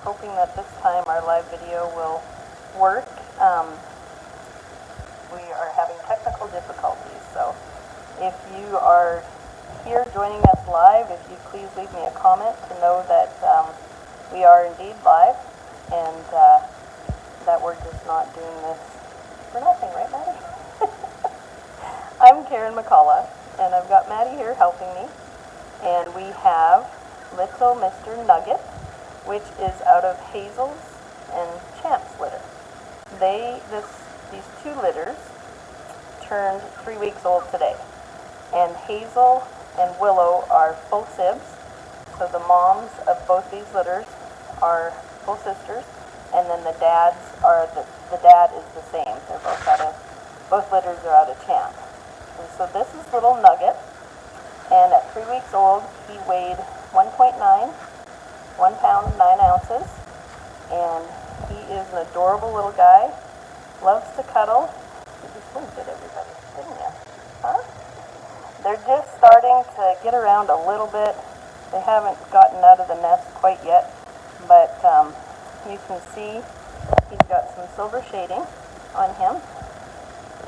hoping that this time our live video will work. We are having technical difficulties, so if you are here joining us live, if you please leave me a comment to know that we are indeed live, and that we're just not doing this for nothing, right, Maddie? I'm Karen McCullough, and I've got Maddie here helping me, and we have little Mr. Nugget, which is out of Hazel's and Champ's litter. These two litters turned 3 weeks old today, and Hazel and Willow are full sibs, so the moms of both these litters are full sisters, and then the dad is the same. They're both litters are out of Champ. And so this is little Nugget, and at 3 weeks old he weighed 1.9, 1 pound 9 ounces, and he is an adorable little guy. Loves to cuddle. You just winked at everybody, didn't you? Huh? They're just starting to get around a little bit. They haven't gotten out of the nest quite yet, but you can see he's got some silver shading on him.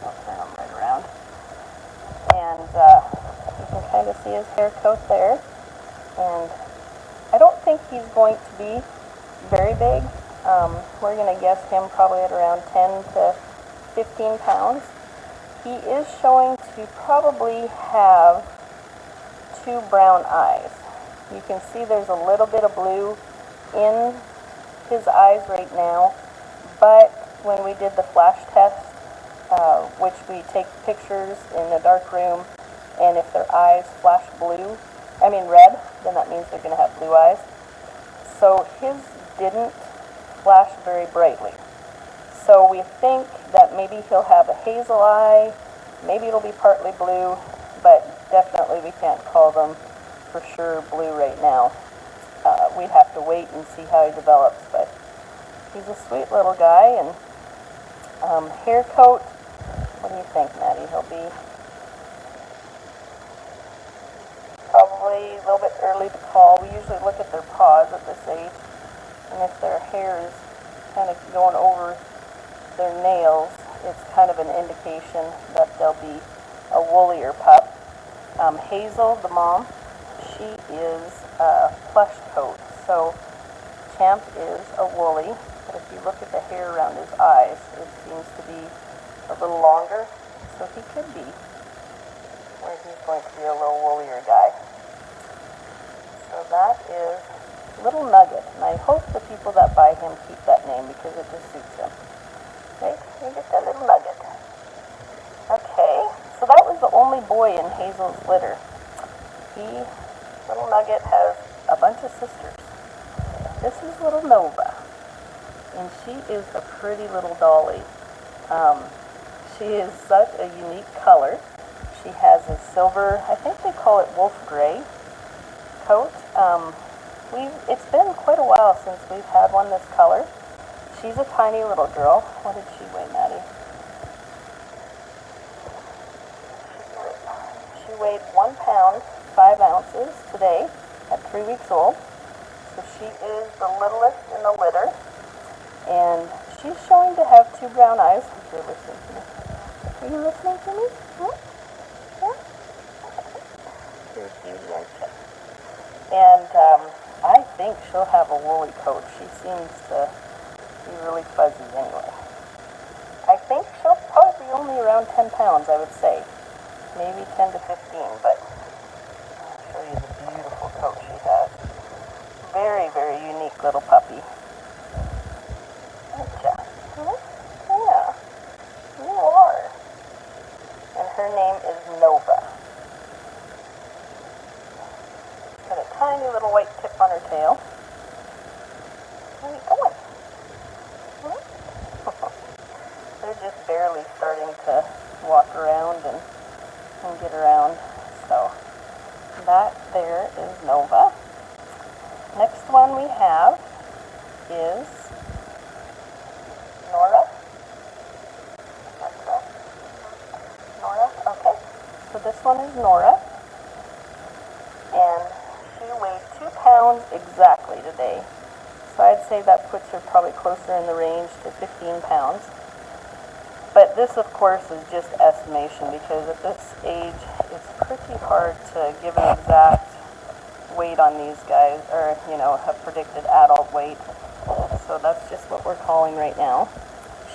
I'll turn him right around. And you can kind of see his hair coat there. And I don't think he's going to be very big. We're going to guess him probably at around 10 to 15 pounds. He is showing to probably have 2 brown eyes. You can see there's a little bit of blue in his eyes right now, but when we did the flash test, which we take pictures in a dark room, and if their eyes flash red, then that means they're going to have blue eyes. So his didn't flash very brightly. So we think that maybe he'll have a hazel eye, maybe it'll be partly blue, but definitely we can't call them for sure blue right now. We'd have to wait and see how he develops, but he's a sweet little guy. And hair coat, what do you think, Maddie? He'll be probably a little bit early to call. We usually look at their paws at this age, and if their hair is kind of going over their nails, it's kind of an indication that they'll be a woollier pup. Hazel, the mom, she is a plush coat, so Champ is a woolly, but if you look at the hair around his eyes, it seems to be a little longer, so he could be, or he's going to be a little woollier guy. So that is Little Nugget, and I hope the people that buy him keep that name because it just suits him. Right? You get that Little Nugget. Okay, so that was the only boy in Hazel's litter. Little Nugget has a bunch of sisters. This is little Nova, and she is a pretty little dolly. She is such a unique color. She has a silver, I think they call it wolf gray coat. It's been quite a while since we've had one this color. She's a tiny little girl. What did she weigh, Maddie? She weighed 1 pound 5 ounces today at 3 weeks old. So she is the littlest in the litter, and she's showing to have 2 brown eyes. If you're listening to me. Are you listening to me? Hmm? Yeah? Here's Beauty and Chip. And I think she'll have a woolly coat. She seems to be really fuzzy anyway. I think she'll probably be only around 10 pounds, I would say. Maybe 10 to 15, but I'll show you the beautiful coat she has. Very, very unique little puppy. Gotcha. Yeah, you are. And her name is Nova. Got a tiny little white tip on her tail. Where are you going? They're just barely starting to walk around and get around. So that there is Nova. Next one we have is Nora. That's correct? Nora? Okay. So this one is Nora. And she weighed 2 pounds exactly today. So I'd say that puts her probably closer in the range to 15 pounds. But this, of course, is just estimation because at this age, it's pretty hard to give an exact weight on these guys, or, you know, a predicted adult weight. So that's just what we're calling right now.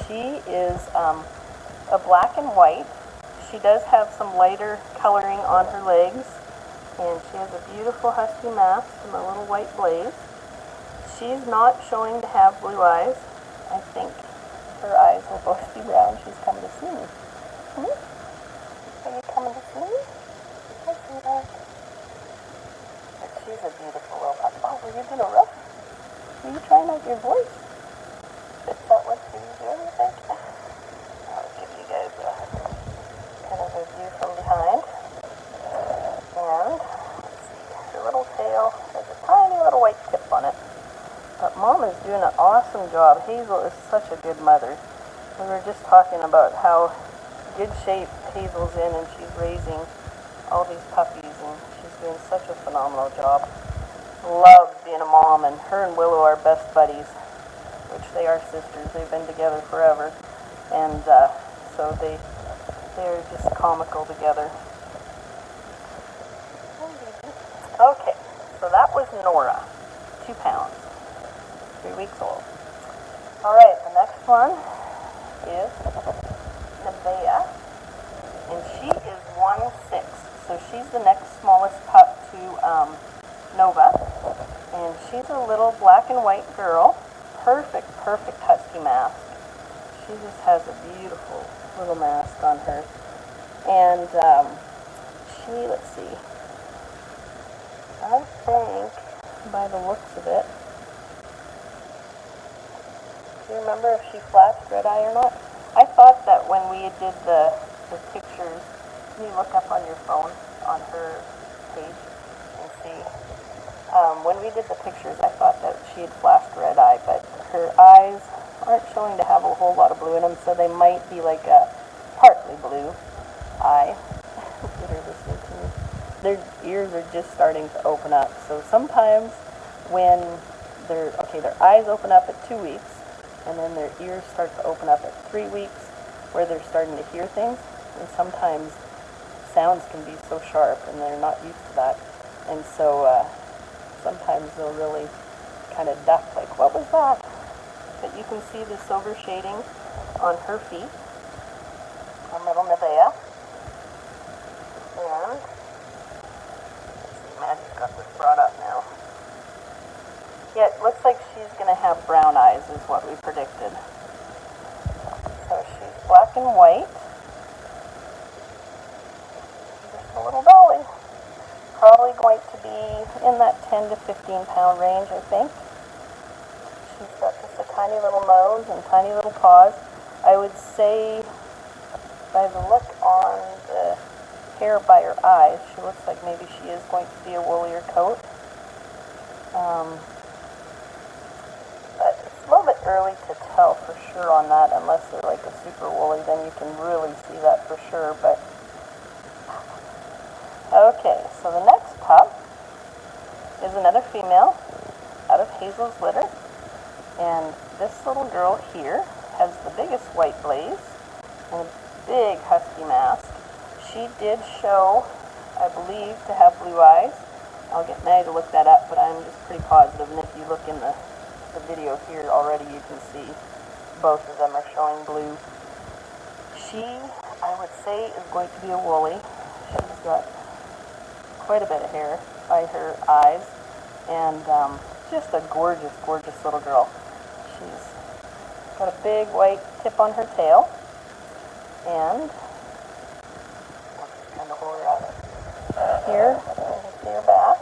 She is a black and white. She does have some lighter coloring on her legs, and she has a beautiful husky mask and a little white blaze. She's not showing to have blue eyes. I think her eyes will both be brown. She's coming to see me. Are you coming to see me? I see that. But she's a beautiful little puppy. Oh, were you going to rough? Were you trying out your voice? Is that what you're doing, you think? I'll give you guys a kind of a view from behind. And, let's see, her little tail has a tiny little white tip on it. But Mom is doing an awesome job. Hazel is such a good mother. We were just talking about how good shape Hazel's in, and she's raising all these puppies, and she's doing such a phenomenal job. Loves being a mom, and her and Willow are best buddies, which they are sisters. They've been together forever, and so they're just comical together. Okay, so that was Nora, 2 pounds. 3 weeks old. Alright, the next one is Navea, and she is 1/6, so she's the next smallest pup to Nova, and she's a little black and white girl. Perfect husky mask. She just has a beautiful little mask on her, and let's see, I think by the looks of it, do you remember if she flashed red eye or not? I thought that when we did the pictures, can you look up on your phone on her page and see? When we did the pictures, I thought that she had flashed red eye, but her eyes aren't showing to have a whole lot of blue in them, so they might be like a partly blue eye. They're listening to me. Their ears are just starting to open up, so sometimes when their eyes open up at 2 weeks, and then their ears start to open up at 3 weeks, where they're starting to hear things, and sometimes sounds can be so sharp, and they're not used to that, and so sometimes they'll really kind of duck, like, what was that? But you can see the silver shading on her feet, on little Navea, and, let's see, Maddie's got this brought up now. Yeah, it looks like she's going to have brown eyes is what we predicted. So she's black and white. Just a little dolly. Probably going to be in that 10 to 15 pound range, I think. She's got just a tiny little nose and tiny little paws. I would say by the look on the hair by her eyes, she looks like maybe she is going to be a woollier coat. But it's a little bit early to tell for sure on that, unless they're like a super woolly, then you can really see that for sure. But okay, so the next pup is another female out of Hazel's litter, and this little girl here has the biggest white blaze and a big husky mask. She did show, I believe, to have blue eyes. I'll get Maddie to look that up, but I'm just pretty positive, and if you look in the video here already, you can see both of them are showing blue. She, I would say, is going to be a woolly. She's got quite a bit of hair by her eyes, and just a gorgeous, gorgeous little girl. She's got a big white tip on her tail, and I'll just kind of hold her out here. You can see her back.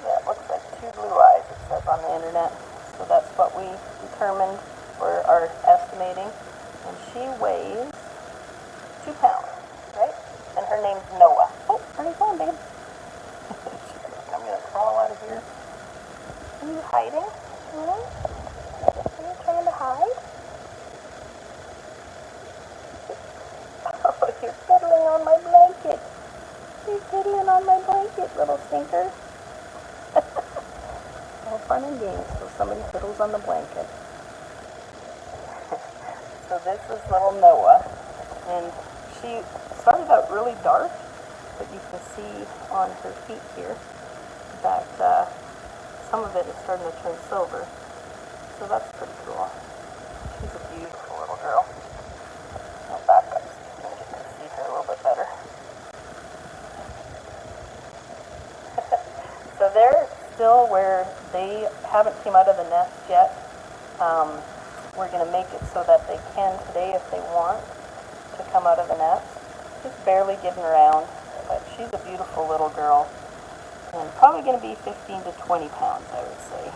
Yeah, it looks like 2 blue eyes, it says on the internet. So that's what we determined for our estimating. And she weighs 2 pounds, right? And her name's Noah. Oh, where are you going, babe? I'm going to crawl out of here. Are you hiding? Are you trying to hide? Oh, you're fiddling on my blanket. You're fiddling on my blanket, little stinker. on the blanket. So this is little Noah, and she started out really dark, but you can see on her feet here that some of it is starting to turn silver. So that's pretty cool. She's a beautiful little girl. I'll back up so you can see her a little bit better. So they're still where they haven't came out of the nest yet. We're going to make it so that they can today if they want to come out of the nest. She's barely getting around, but she's a beautiful little girl. And probably going to be 15 to 20 pounds, I would say.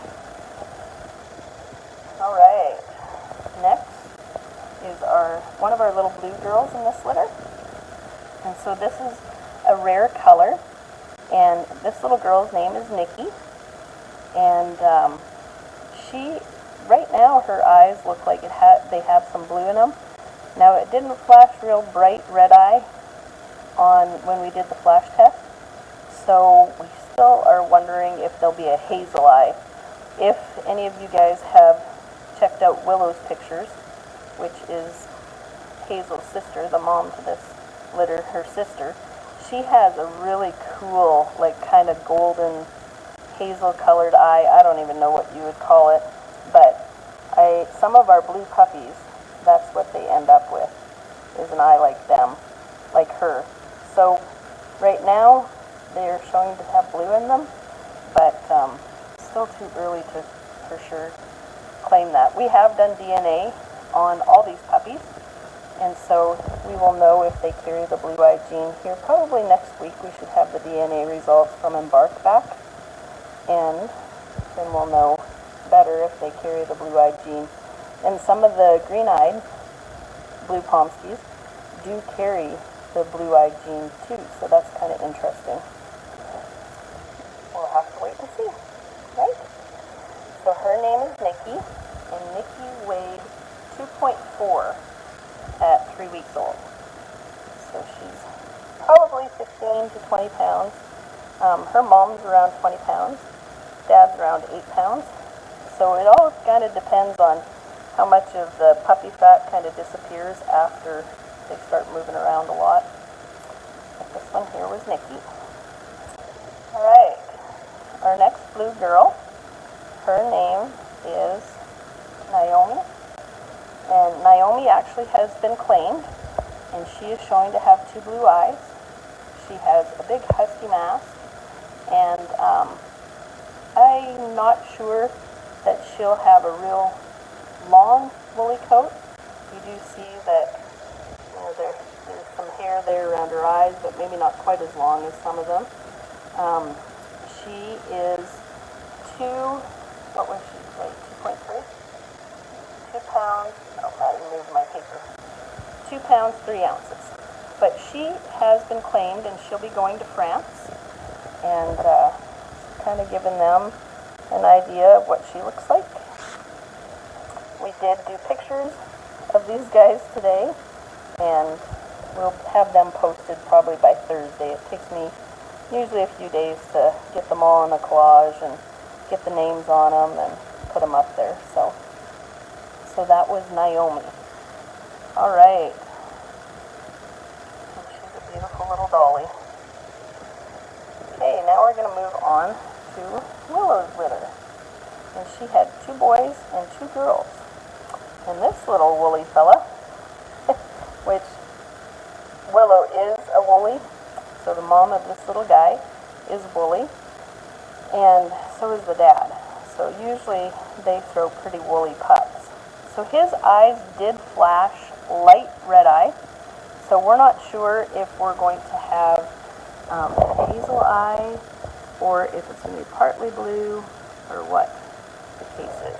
All right. Next is one of our little blue girls in this litter. And so this is a rare color. And this little girl's name is Nikki. And right now her eyes look like they have some blue in them. Now it didn't flash real bright red eye when we did the flash test. So we still are wondering if there'll be a hazel eye. If any of you guys have checked out Willow's pictures, which is Hazel's sister, the mom to this litter, her sister, she has a really cool, like kind of golden hazel colored eye. I don't even know what you would call it, but some of our blue puppies, that's what they end up with, is an eye like them, like her. So right now they're showing to have blue in them, but still too early to for sure claim that. We have done DNA on all these puppies, and so we will know if they carry the blue-eyed gene here. Probably next week we should have the DNA results from Embark back, and then we'll know better if they carry the blue-eyed gene. And some of the green-eyed blue Pomskys do carry the blue-eyed gene too, so that's kind of interesting. We'll have to wait and see, right? So her name is Nikki, and Nikki weighed 2.4 at 3 weeks old. So she's probably 15 to 20 pounds. Her mom's around 20 pounds. Dad's around 8 pounds. So it all kind of depends on how much of the puppy fat kind of disappears after they start moving around a lot. Like this one here was Nikki. All right, our next blue girl, her name is Naomi. And Naomi actually has been claimed, and she is showing to have 2 blue eyes. She has a big husky mask, and I'm not sure that she'll have a real long woolly coat. You do see that there's some hair there around her eyes, but maybe not quite as long as some of them. She is 2.3? 2 pounds, I moved my paper. 2 pounds, 3 ounces. But she has been claimed, and she'll be going to France, and kind of giving them an idea of what she looks like. We did do pictures of these guys today, and we'll have them posted probably by Thursday. It takes me usually a few days to get them all in a collage and get the names on them and put them up there. So that was Naomi. All right. And she's a beautiful little dolly. Okay, now we're going to move on to Willow's litter. And she had 2 boys and 2 girls. And this little woolly fella, which Willow is a woolly, so the mom of this little guy is woolly, and so is the dad. So usually they throw pretty woolly pups. So his eyes did flash light red eye, so we're not sure if we're going to have a hazel eye or if it's going to be partly blue or what the case is.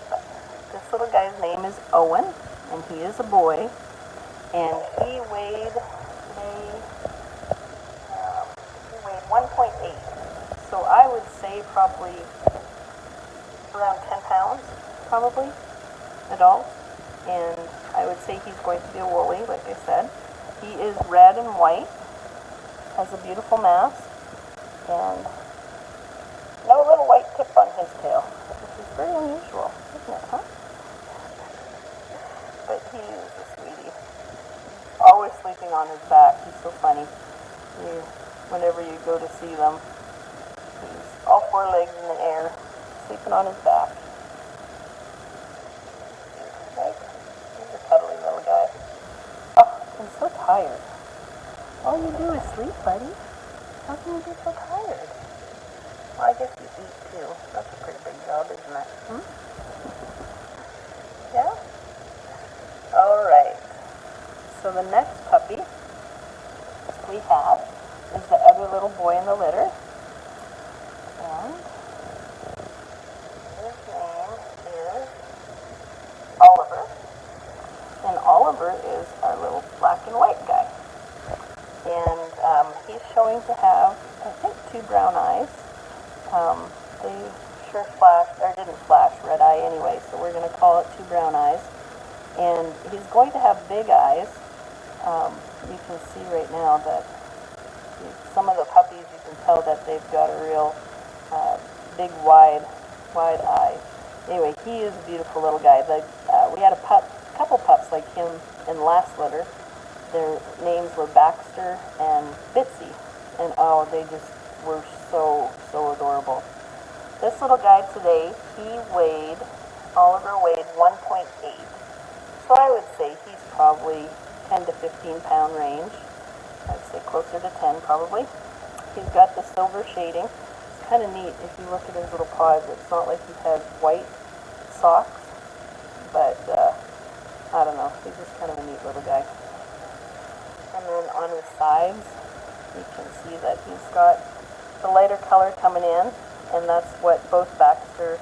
But this little guy's name is Owen, and he is a boy, and he weighed 1.8. So I would say probably around 10 pounds, probably, adult. And I would say he's going to be a woolly, like I said. He is red and white, has a beautiful mask, and no little white tip on his tail, which is very unusual. on his back. He's so funny. Whenever you go to see them, he's all four legs in the air, sleeping on his back. Right? He's a cuddly little guy. Oh, I'm so tired. All you do is sleep, buddy. How can you get so tired? Well, I guess you eat too. That's a pretty big job, isn't it? Hmm? Yeah? Alright. So the next puppy we have is the other little boy in the litter. And his name is Oliver. And Oliver is our little black and white guy. And he's showing to have, I think, 2 brown eyes. They sure flashed, or didn't flash red eye anyway, so we're going to call it 2 brown eyes. And he's going to have big eyes. You can see right now that some of the puppies, you can tell that they've got a real big, wide eye. Anyway, he is a beautiful little guy. We had a couple pups like him in last litter. Their names were Baxter and Bitsy. And oh, they just were so adorable. This little guy today, Oliver weighed 1.8. So I would say he's probably 10 to 15 pound range. I'd say closer to 10 probably. He's got the silver shading. It's kind of neat if you look at his little paws. It's not like he has white socks, but I don't know. He's just kind of a neat little guy. And then on his sides, you can see that he's got the lighter color coming in, and that's what both Baxter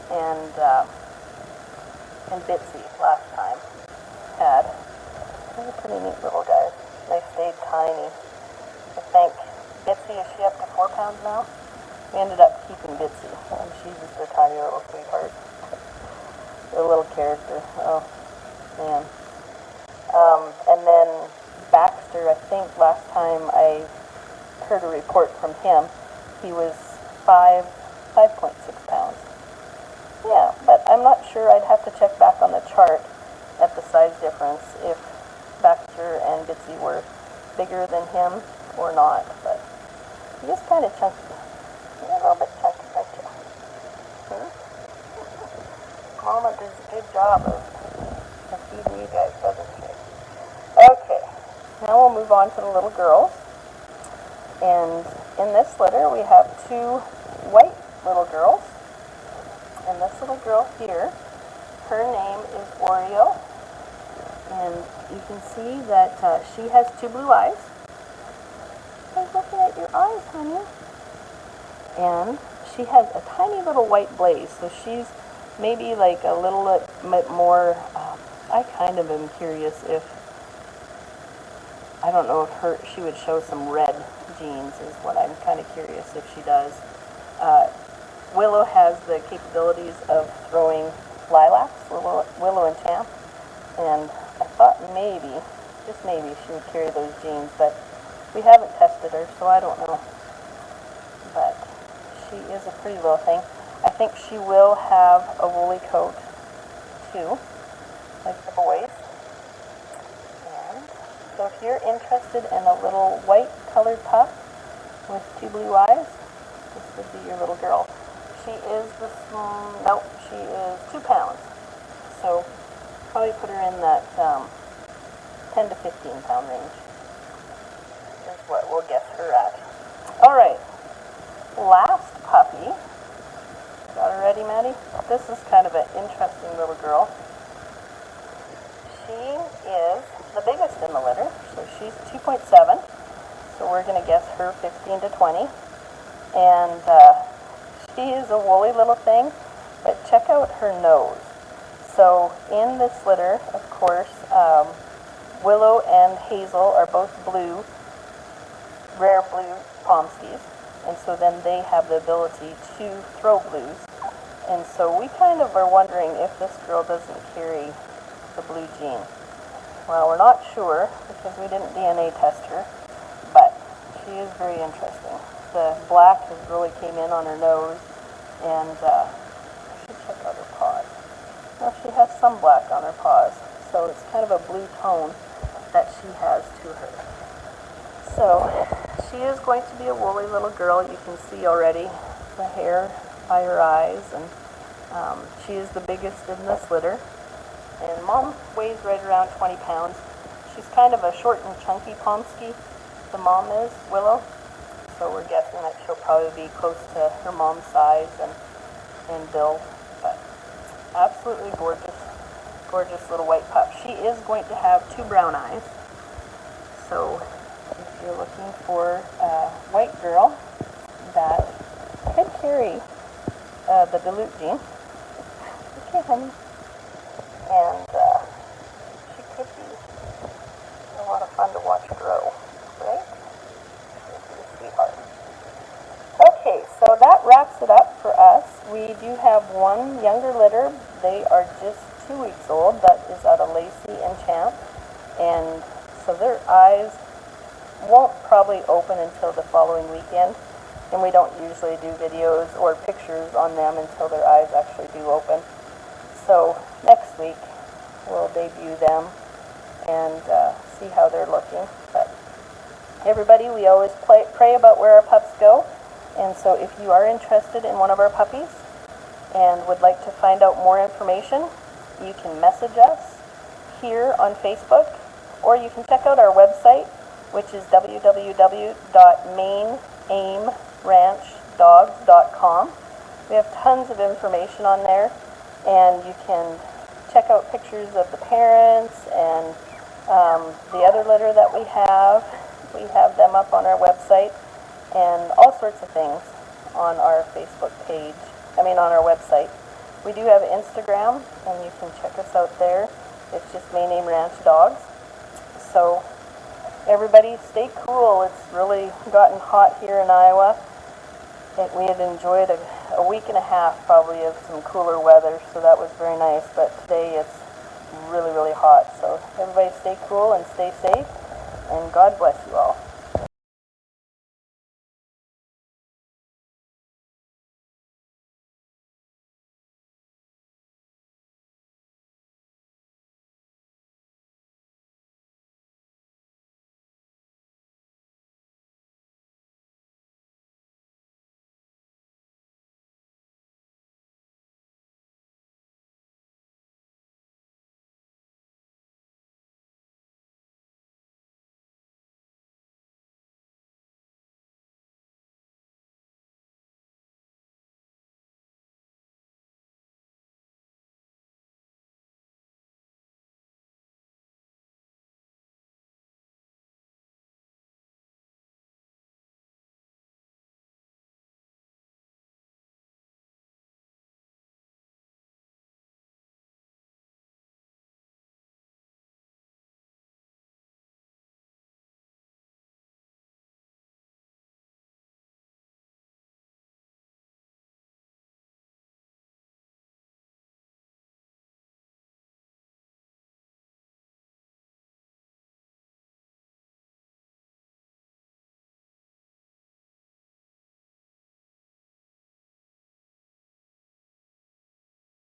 and Bitsy last time had. They're pretty neat little guys. They stayed tiny. I think Bitsy, is she up to 4 pounds now? We ended up keeping Bitsy, and she's just a tiny little sweetheart. A little character. Oh, man. And then Baxter, I think last time I heard a report from him, he was 5.6 pounds. Yeah, but I'm not sure. I'd have to check back on the chart at the size difference if Baxter and Bitsy were bigger than him or not, but he is kind of chunky. He's a little bit chunky, don't you? Mama does a good job of feeding you guys, doesn't she? Okay, now we'll move on to the little girls. And in this litter, we have 2 white little girls. And this little girl here, her name is Oreo. And you can see that she has 2 blue eyes. I was looking at your eyes, honey. And she has a tiny little white blaze. So she's maybe like a little bit more, I kind of am curious if, I don't know if she would show some red genes is what I'm kind of curious if she does. Willow has the capabilities of throwing lilacs, Willow and Champ, and I thought maybe, just maybe, she would carry those genes, but we haven't tested her, so I don't know. But she is a pretty little thing. I think she will have a woolly coat, too, like the boys. So if you're interested in a little white-colored pup with 2 blue eyes, this would be your little girl. She is she is 2 pounds. So probably put her in that 10 to 15 pound range is what we'll guess her at. All right, last puppy. Got her ready, Maddie? This is kind of an interesting little girl. She is the biggest in the litter, so she's 2.7, so we're going to guess her 15 to 20, and she is a woolly little thing, but check out her nose. So in this litter, of course, Willow and Hazel are both blue, rare blue Pomskys, and so then they have the ability to throw blues, and so we kind of are wondering if this girl doesn't carry the blue gene. Well, we're not sure because we didn't DNA test her, but she is very interesting. The black has really came in on her nose, and I should check out her paws. Well, she has some black on her paws, so it's kind of a blue tone. that she has to her. So she is going to be a woolly little girl. You can see already the hair by her eyes, and she is the biggest in this litter. And Mom weighs right around 20 pounds. She's kind of a short and chunky Pomsky, the mom is, Willow. So we're guessing that she'll probably be close to her mom's size and build. But absolutely gorgeous, gorgeous little white pup. She is going to have 2 brown eyes. So if you're looking for a white girl that could carry the dilute gene, okay, honey. And she could be a lot of fun to watch grow, right? She's a sweetheart. Okay, so that wraps it up for us. We do have one younger litter. They are just 2 weeks old. That is out of Lacy and Champ. And so their eyes won't probably open until the following weekend. And we don't usually do videos or pictures on them until their eyes actually do open. So next week we'll debut them and see how they're looking. But everybody, we always pray about where our pups go. And so if you are interested in one of our puppies and would like to find out more information, you can message us here on Facebook, or you can check out our website, which is www.maineaimranchdogs.com. We have tons of information on there, and you can check out pictures of the parents and the other litter that we have. We have them up on our website, and all sorts of things on our Facebook page, on our website. We do have Instagram, and you can check us out there. It's just Maine Aim Ranch Dogs. So everybody stay cool. It's really gotten hot here in Iowa. We had enjoyed a week and a half probably of some cooler weather, so that was very nice. But today it's really, really hot. So everybody stay cool and stay safe, and God bless you all.